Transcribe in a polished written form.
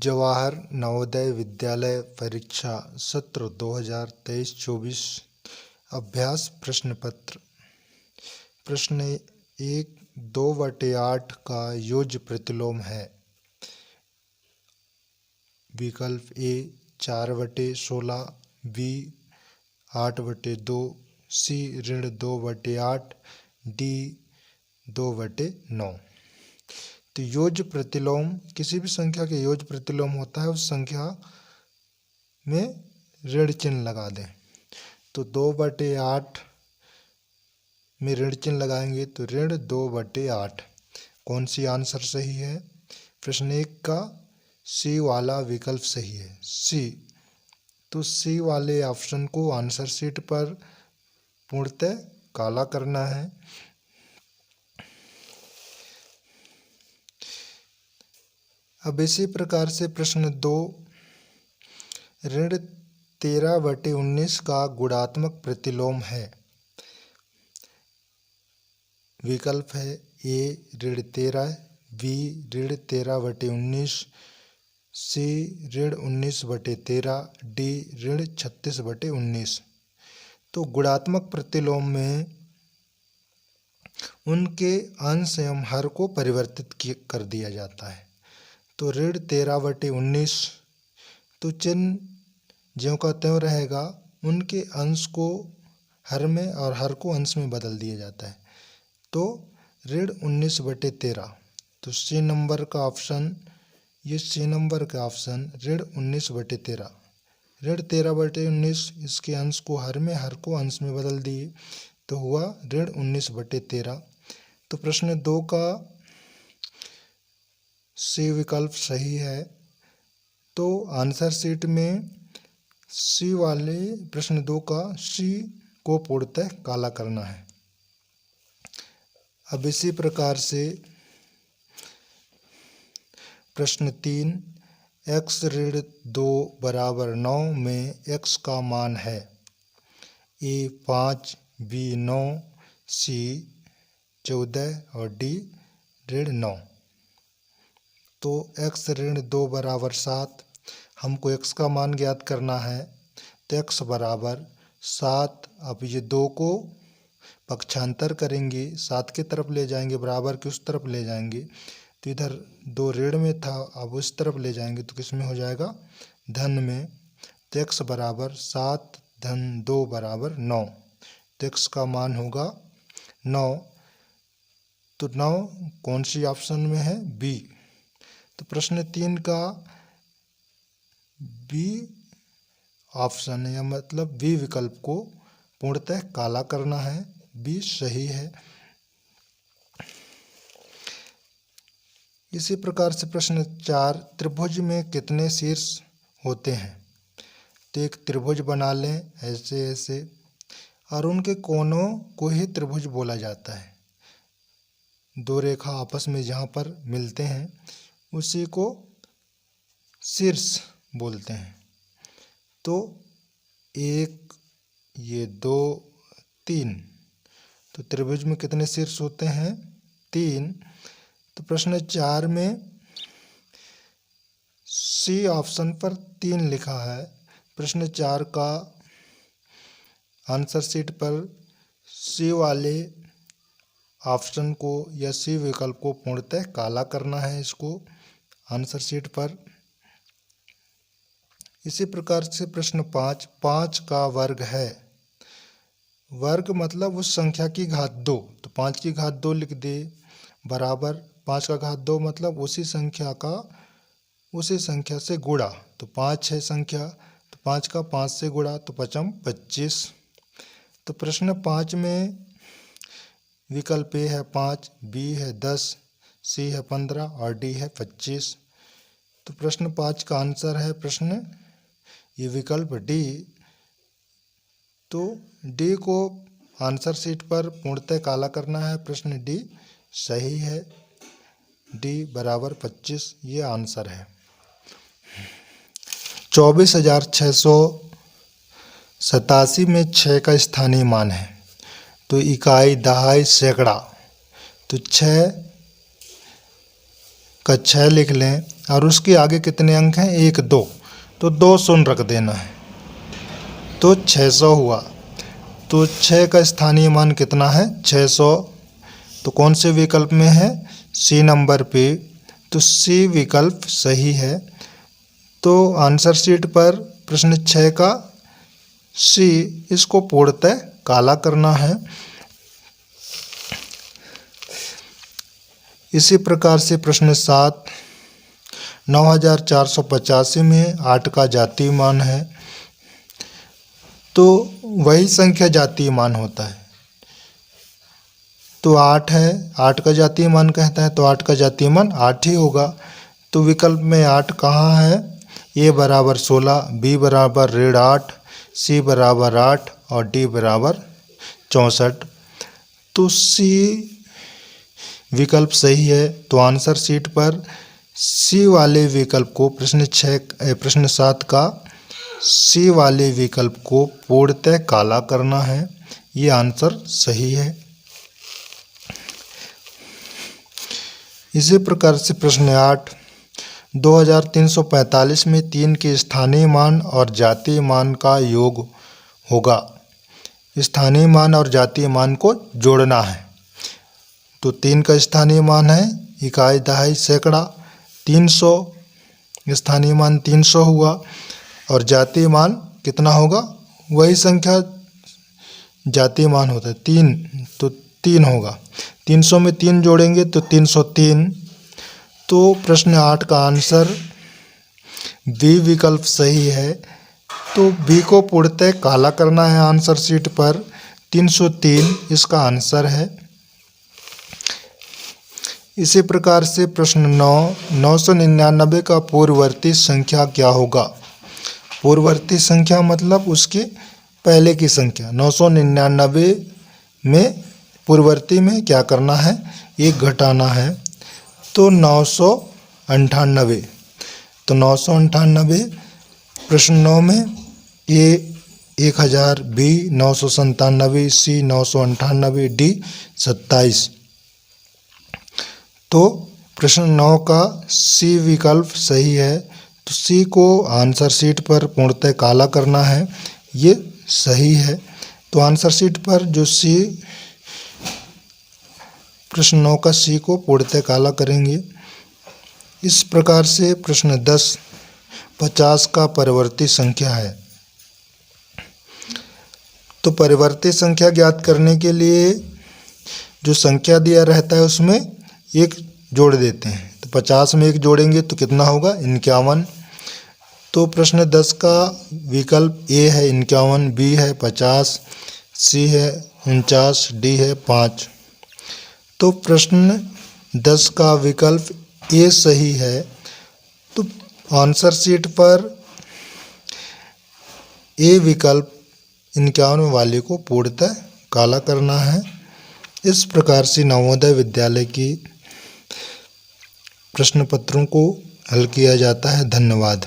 जवाहर नवोदय विद्यालय परीक्षा सत्र 2023-24 अभ्यास प्रश्न पत्र। प्रश्न 1 2/8 का योज्य प्रतिलोम है। विकल्प ए 4/16, बी 8/2, सी ऋण 2/8, डी 2/9। तो योज्य प्रतिलोम किसी भी संख्या के योज्य प्रतिलोम होता है, उस संख्या में ऋण चिन्ह लगा दें। तो 2/8 में ऋण चिन्ह लगाएंगे तो ऋण 2/8। कौन सी आंसर सही है? प्रश्न 1 का सी वाला विकल्प सही है, सी। तो सी वाले ऑप्शन को आंसर शीट पर पूर्णतः काला करना है। अब इसी प्रकार से प्रश्न 2 ऋण 13/19 का गुणात्मक प्रतिलोम है। विकल्प है ए ऋण 13, बी ऋण 13/19, सी ऋण 19/13, डी ऋण 36/19। तो गुणात्मक प्रतिलोम में उनके अंश एवं हर को परिवर्तित कर दिया जाता है। तो ऋण 13/19 तो चिन्ह ज्यों का त्यों रहेगा, उनके अंश को हर में और हर को अंश में बदल दिया जाता है। तो ऋण 19/13। तो सी नंबर का ऑप्शन, ये सी नंबर का ऑप्शन ऋण 19/13। ऋण 13/19 इसके अंश को हर में, हर को अंश में बदल दिए तो हुआ ऋण 19/13। तो प्रश्न 2 का सी विकल्प सही है। तो आंसर शीट में सी वाले प्रश्न 2 का सी को पूर्णतः काला करना है। अब इसी प्रकार से प्रश्न 3 x ऋण 2 = 9 में x का मान है ए 5, बी 9, सी 14 और डी ऋण 9। तो x ऋण 2 = 7, हमको x का मान ज्ञात करना है। तो x = 7। अब ये 2 को पक्षांतर करेंगे, 7 की तरफ ले जाएंगे, बराबर की उस तरफ ले जाएंगे। तो इधर 2 ऋण में था, अब उस तरफ ले जाएंगे तो किस में हो जाएगा? धन में। तो x = 7 धन 2 = 9। तो x का मान होगा 9। तो 9 कौन सी ऑप्शन में है? बी। तो प्रश्न 3 का बी ऑप्शन या मतलब बी विकल्प को पूर्णतः काला करना है। बी सही है। इसी प्रकार से प्रश्न 4 त्रिभुज में कितने शीर्ष होते हैं? तो एक त्रिभुज बना लें ऐसे ऐसे, और उनके कोनों को ही त्रिभुज बोला जाता है। 2 रेखा आपस में जहाँ पर मिलते हैं उसी को शीर्ष बोलते हैं। तो 1, ये 2, 3। तो त्रिभुज में कितने शीर्ष होते हैं? 3। तो प्रश्न 4 में सी ऑप्शन पर 3 लिखा है। प्रश्न 4 का आंसर शीट पर सी वाले ऑप्शन को या सी विकल्प को पूर्णतः काला करना है इसको आंसर शीट पर। इसी प्रकार से प्रश्न 5 का वर्ग है। वर्ग मतलब उस संख्या की घात 2। तो 5 की घात 2 लिख दे, बराबर 5 का घात 2 मतलब उसी संख्या से गुणा। तो 5 है संख्या, तो 5 का 5 से गुणा तो 5 25। तो प्रश्न 5 में विकल्प ए है 5, बी है 10, सी है 15 और डी है 25। तो प्रश्न 5 का आंसर है प्रश्न ये विकल्प डी। तो डी को आंसर शीट पर पूर्णतः काला करना है। प्रश्न डी सही है। डी = 25 ये आंसर है। 24,687 में 6 का स्थानीय मान है। तो इकाई, दहाई, सैकड़ा। तो 6 का 6 लिख लें और उसके आगे कितने अंक हैं, 1 2, तो 2 शून्य रख देना है, तो 600 हुआ। तो 6 का स्थानीय मान कितना है, 600। तो कौन से विकल्प में है, सी नंबर पे, तो सी विकल्प सही है। तो आंसर शीट पर प्रश्न 6 का सी, इसको पूर्णतः काला करना है। इसी प्रकार से प्रश्न 7, 9485 में 8 का जातीय मान है। तो वही संख्या जातीय मान होता है। तो 8 है, 8 का जातीय मान कहता है, तो 8 का जातीय मान 8 ही होगा। तो विकल्प में 8 कहाँ है, ए बराबर 16, बी बराबर -8, सी बराबर 8 और डी बराबर 64। तो सी विकल्प सही है। तो आंसर शीट पर सी वाले विकल्प को, प्रश्न 7 का सी वाले विकल्प को पूर्णतः काला करना है। ये आंसर सही है। इसी प्रकार से प्रश्न 8, 2345 में 3 के स्थानीय मान और जातीय मान का योग होगा। स्थानीय मान और जातीय मान को जोड़ना है। तो 3 का स्थानीय मान है इकाई, दहाई, सैकड़ा, 300, स्थानीय मान 300 हुआ और जातीय मान कितना होगा, वही संख्या जातीय मान होता है 3, तो 3 होगा। 300 में 3 जोड़ेंगे तो 303। तो प्रश्न 8 का आंसर बी विकल्प सही है। तो बी को पूर्णतः काला करना है आंसर शीट पर, 303 इसका आंसर है। इसी प्रकार से प्रश्न 9, 999 का पूर्ववर्ती संख्या क्या होगा। पूर्ववर्ती संख्या मतलब उसके पहले की संख्या। 999 में पूर्ववर्ती में क्या करना है, 1 घटाना है। तो 998, तो 998 प्रश्न 9 में ए 1000, बी 997, सी 998, डी 27। तो प्रश्न 9 का सी विकल्प सही है। तो सी को आंसर शीट पर पूर्णतः काला करना है, ये सही है। तो आंसर शीट पर जो सी, प्रश्न 9 का सी को पूर्णतः काला करेंगे। इस प्रकार से प्रश्न 10, 50 का परिवर्ती संख्या है। तो परिवर्ती संख्या ज्ञात करने के लिए जो संख्या दिया रहता है उसमें 1 जोड़ देते हैं। तो 50 में 1 जोड़ेंगे तो कितना होगा, 51। तो प्रश्न 10 का विकल्प ए है 51, बी है 50, सी है 49, डी है 5। तो प्रश्न 10 का विकल्प ए सही है। तो आंसर शीट पर ए विकल्प 51 वाले को पूर्णतः काला करना है। इस प्रकार से नवोदय विद्यालय की प्रश्न पत्रों को हल किया जाता है। धन्यवाद।